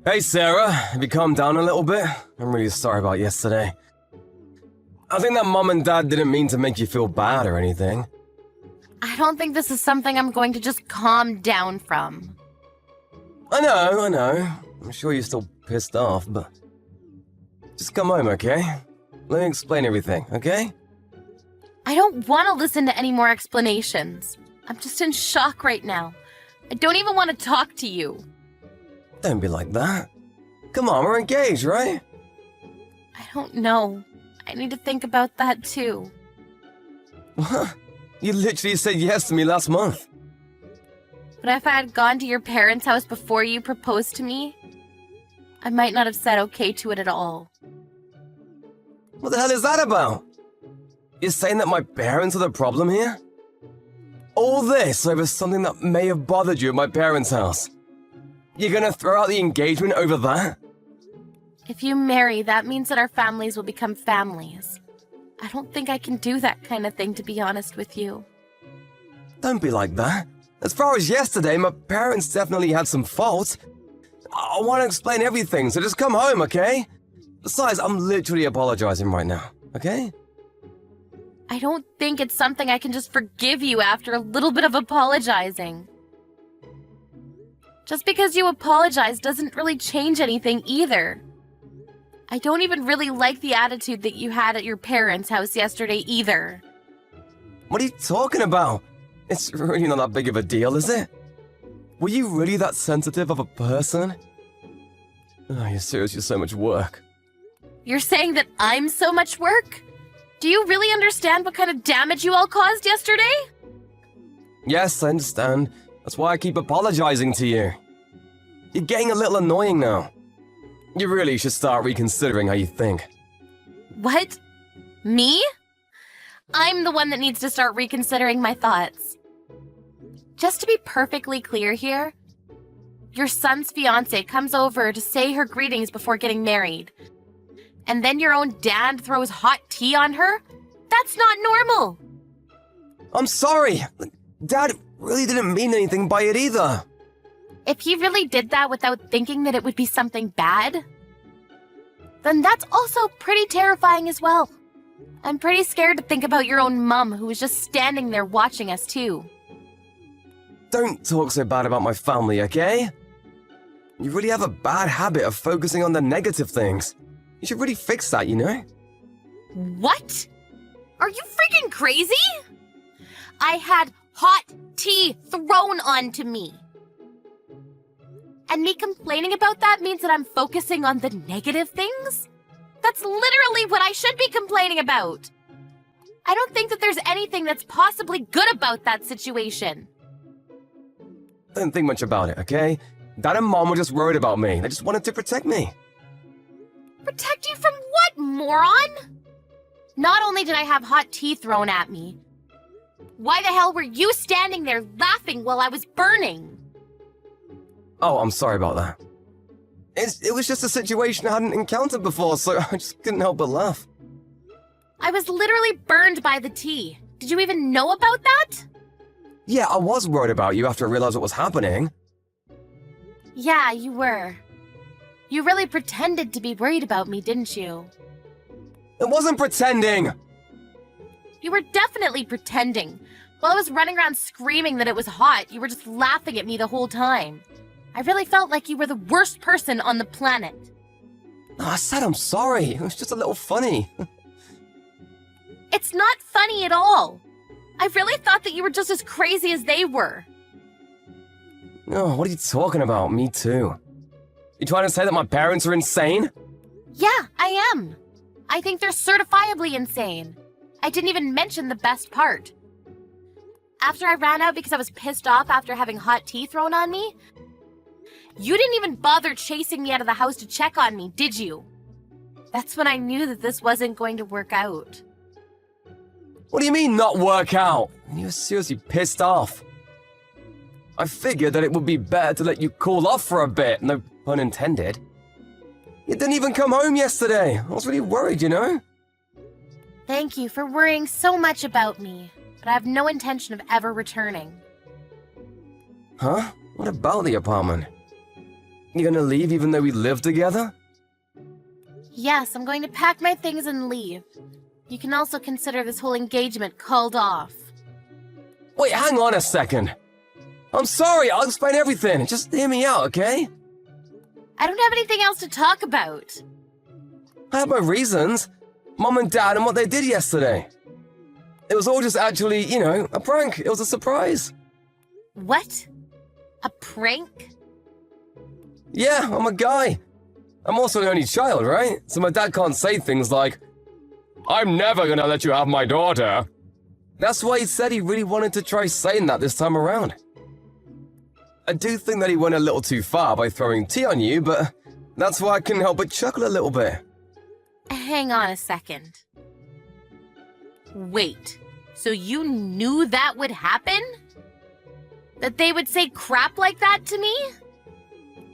Hey Sarah, have you calmed down a little bit? I'm really sorry about yesterday. I think that Mom and Dad didn't mean to make you feel bad or anything. I don't think this is something I'm going to just calm down from. I know. I'm sure you're still pissed off, but... Just come home, okay? Let me explain everything, okay? I don't want to listen to any more explanations. I'm just in shock right now. I don't even want to talk to you. Don't be like that. Come on, we're engaged, right? I don't know. I need to think about that too. What? You literally said yes to me last month. But if I had gone to your parents' house before you proposed to me, I might not have said okay to it at all. What the hell is that about? You're saying that my parents are the problem here? All this over something that may have bothered you at my parents' house. You're gonna throw out the engagement over that? If you marry, that means that our families will become families. I don't think I can do that kind of thing, to be honest with you. Don't be like that. As far as yesterday, my parents definitely had some faults. I want to explain everything, so just come home, okay? Besides, I'm literally apologizing right now, okay? I don't think it's something I can just forgive you after a little bit of apologizing. Just because you apologize doesn't really change anything either. I don't even really like the attitude that you had at your parents' house yesterday either. What are you talking about? It's really not that big of a deal, is it? Were you really that sensitive of a person? Oh, you're seriously so much work. You're saying that I'm so much work? Do you really understand what kind of damage you all caused yesterday? Yes, I understand. That's why I keep apologizing to you. You're getting a little annoying now. You really should start reconsidering how you think. What? Me? I'm the one that needs to start reconsidering my thoughts. Just to be perfectly clear here, your son's fiancé comes over to say her greetings before getting married. And then your own dad throws hot tea on her? That's not normal! I'm sorry! Dad really didn't mean anything by it either. If he really did that without thinking that it would be something bad, then that's also pretty terrifying as well. I'm pretty scared to think about your own mum who was just standing there watching us too. Don't talk so bad about my family, okay? You really have a bad habit of focusing on the negative things. You should really fix that, you know? What? Are you freaking crazy? I had hot tea thrown onto me. And me complaining about that means that I'm focusing on the negative things? That's literally what I should be complaining about. I don't think that there's anything that's possibly good about that situation. Don't think much about it, okay? Dad and Mom were just worried about me. They just wanted to protect me. Protect you from what, moron? Not only did I have hot tea thrown at me, why the hell were you standing there laughing while I was burning? Oh, I'm sorry about that. It was just a situation I hadn't encountered before, so I just couldn't help but laugh. I was literally burned by the tea. Did you even know about that? Yeah, I was worried about you after I realized what was happening. Yeah, you were. You really pretended to be worried about me, didn't you? It wasn't pretending! You were definitely pretending. While I was running around screaming that it was hot, you were just laughing at me the whole time. I really felt like you were the worst person on the planet. No, I said I'm sorry. It was just a little funny. It's not funny at all. I really thought that you were just as crazy as they were. Oh, what are you talking about? Me too. You trying to say that my parents are insane? Yeah, I am. I think they're certifiably insane. I didn't even mention the best part. After I ran out because I was pissed off after having hot tea thrown on me, you didn't even bother chasing me out of the house to check on me, did you? That's when I knew that this wasn't going to work out. What do you mean, not work out? You were seriously pissed off. I figured that it would be better to let you cool off for a bit, no pun intended. You didn't even come home yesterday. I was really worried, you know? Thank you for worrying so much about me, but I have no intention of ever returning. Huh? What about the apartment? You're gonna leave even though we live together? Yes, I'm going to pack my things and leave. You can also consider this whole engagement called off. Wait, hang on a second. I'm sorry, I'll explain everything. Just hear me out, okay? I don't have anything else to talk about. I have my reasons. Mom and Dad and what they did yesterday. It was all just actually, a prank. It was a surprise. What? A prank? Yeah, I'm a guy. I'm also the only child, right? So my dad can't say things like, "I'm never gonna let you have my daughter." That's why he said he really wanted to try saying that this time around. I do think that he went a little too far by throwing tea on you, but that's why I couldn't help but chuckle a little bit. Hang on a second. Wait, so you knew that would happen? That they would say crap like that to me?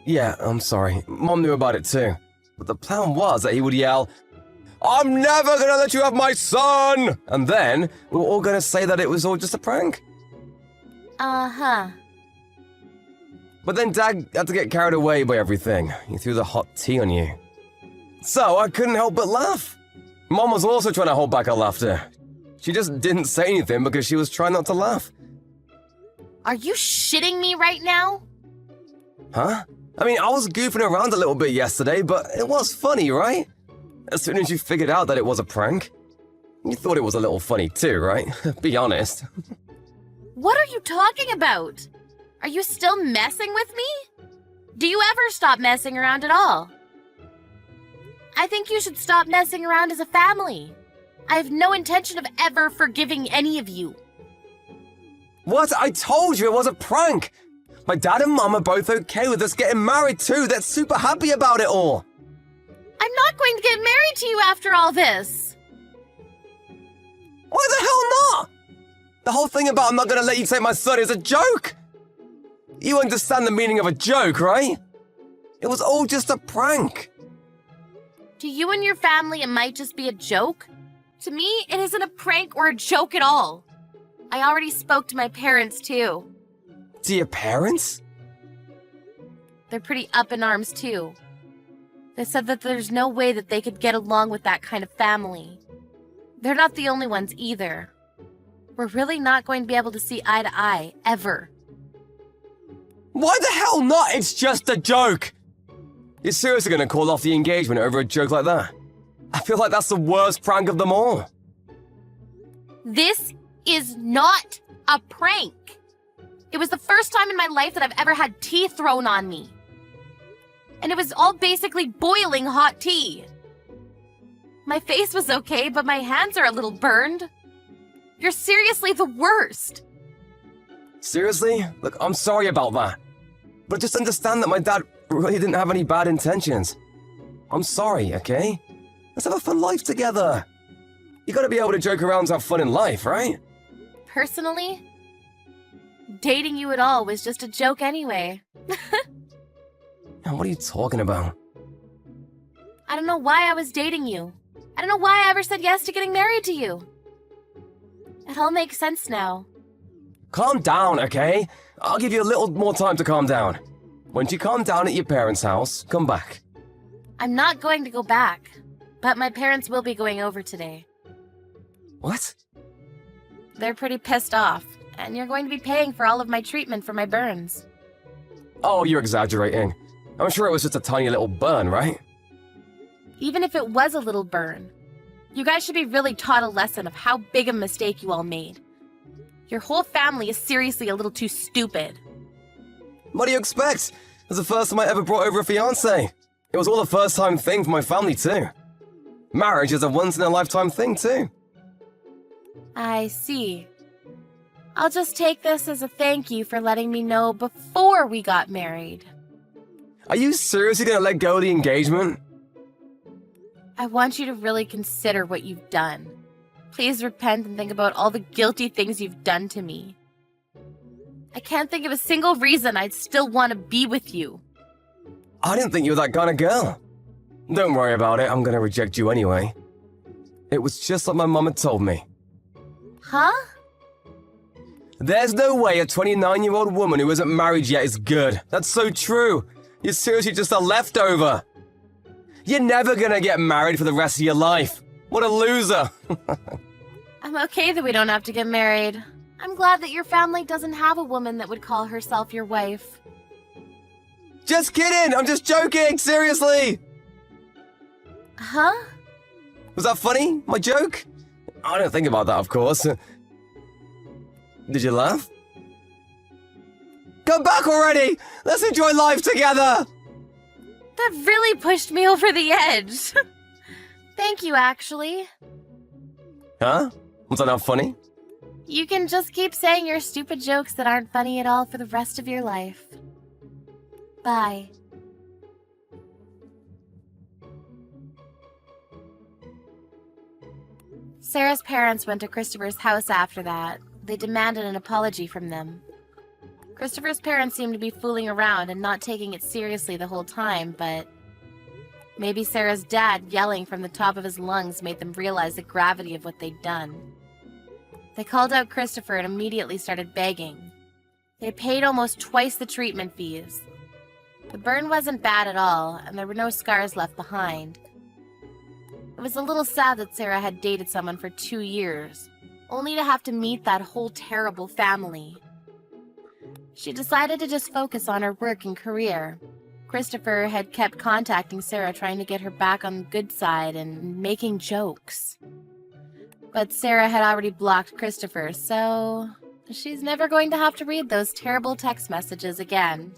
Yeah, I'm sorry. Mom knew about it too. But the plan was that he would yell, "I'm never gonna let you have my son!" And then we were all gonna say that it was all just a prank. Uh-huh. But then Dad had to get carried away by everything. He threw the hot tea on you. So I couldn't help but laugh. Mom was also trying to hold back her laughter. She just didn't say anything because she was trying not to laugh. Are you shitting me right now? Huh? I mean, I was goofing around a little bit yesterday, but it was funny, right? As soon as you figured out that it was a prank, you thought it was a little funny too, right? Be honest. What are you talking about? Are you still messing with me? Do you ever stop messing around at all? I think you should stop messing around as a family. I have no intention of ever forgiving any of you. What? I told you it was a prank! My dad and mom are both okay with us getting married too. They're super happy about it all. I'm not going to get married to you after all this. Why the hell not? The whole thing about I'm not gonna let you take my son is a joke. You understand the meaning of a joke, right? It was all just a prank. To you and your family, it might just be a joke. To me, it isn't a prank or a joke at all. I already spoke to my parents too. To your parents? They're pretty up in arms too. They said that there's no way that they could get along with that kind of family. They're not the only ones either. We're really not going to be able to see eye to eye, ever. Why the hell not? It's just a joke. You're seriously gonna call off the engagement over a joke like that? I feel like that's the worst prank of them all. This is not a prank. It was the first time in my life that I've ever had tea thrown on me. And it was all basically boiling hot tea. My face was okay, but my hands are a little burned. You're seriously the worst. Seriously? Look, I'm sorry about that. But just understand that my dad really didn't have any bad intentions. I'm sorry, okay? Let's have a fun life together. You gotta be able to joke around to have fun in life, right? Personally, dating you at all was just a joke anyway. What are you talking about? I don't know why I was dating you. I don't know why I ever said yes to getting married to you. It all makes sense now. Calm down, okay? I'll give you a little more time to calm down. Once you calm down at your parents' house, come back. I'm not going to go back, but my parents will be going over today. What? They're pretty pissed off, and you're going to be paying for all of my treatment for my burns. Oh, you're exaggerating. I'm sure it was just a tiny little burn, right? Even if it was a little burn, you guys should be really taught a lesson of how big a mistake you all made. Your whole family is seriously a little too stupid. What do you expect? It was the first time I ever brought over a fiancé. It was all a first-time thing for my family, too. Marriage is a once-in-a-lifetime thing, too. I see. I'll just take this as a thank you for letting me know before we got married. Are you seriously gonna let go of the engagement? I want you to really consider what you've done. Please repent and think about all the guilty things you've done to me. I can't think of a single reason I'd still want to be with you. I didn't think you were that kind of girl. Don't worry about it, I'm gonna reject you anyway. It was just like my mom had told me. Huh? There's no way a 29-year-old woman who isn't married yet is good. That's so true. You're seriously just a leftover. You're never gonna get married for the rest of your life. What a loser. I'm okay that we don't have to get married. I'm glad that your family doesn't have a woman that would call herself your wife. Just kidding! I'm just joking! Seriously! Huh? Was that funny? My joke? I don't think about that, of course. Did you laugh? Come back already! Let's enjoy life together! That really pushed me over the edge. Thank you, actually. Huh? Was that not funny? You can just keep saying your stupid jokes that aren't funny at all for the rest of your life. Bye. Sarah's parents went to Christopher's house after that. They demanded an apology from them. Christopher's parents seemed to be fooling around and not taking it seriously the whole time, but maybe Sarah's dad yelling from the top of his lungs made them realize the gravity of what they'd done. They called out Christopher and immediately started begging. They paid almost twice the treatment fees. The burn wasn't bad at all, and there were no scars left behind. It was a little sad that Sarah had dated someone for 2 years, only to have to meet that whole terrible family. She decided to just focus on her work and career. Christopher had kept contacting Sarah, trying to get her back on the good side and making jokes. But Sarah had already blocked Christopher, so she's never going to have to read those terrible text messages again.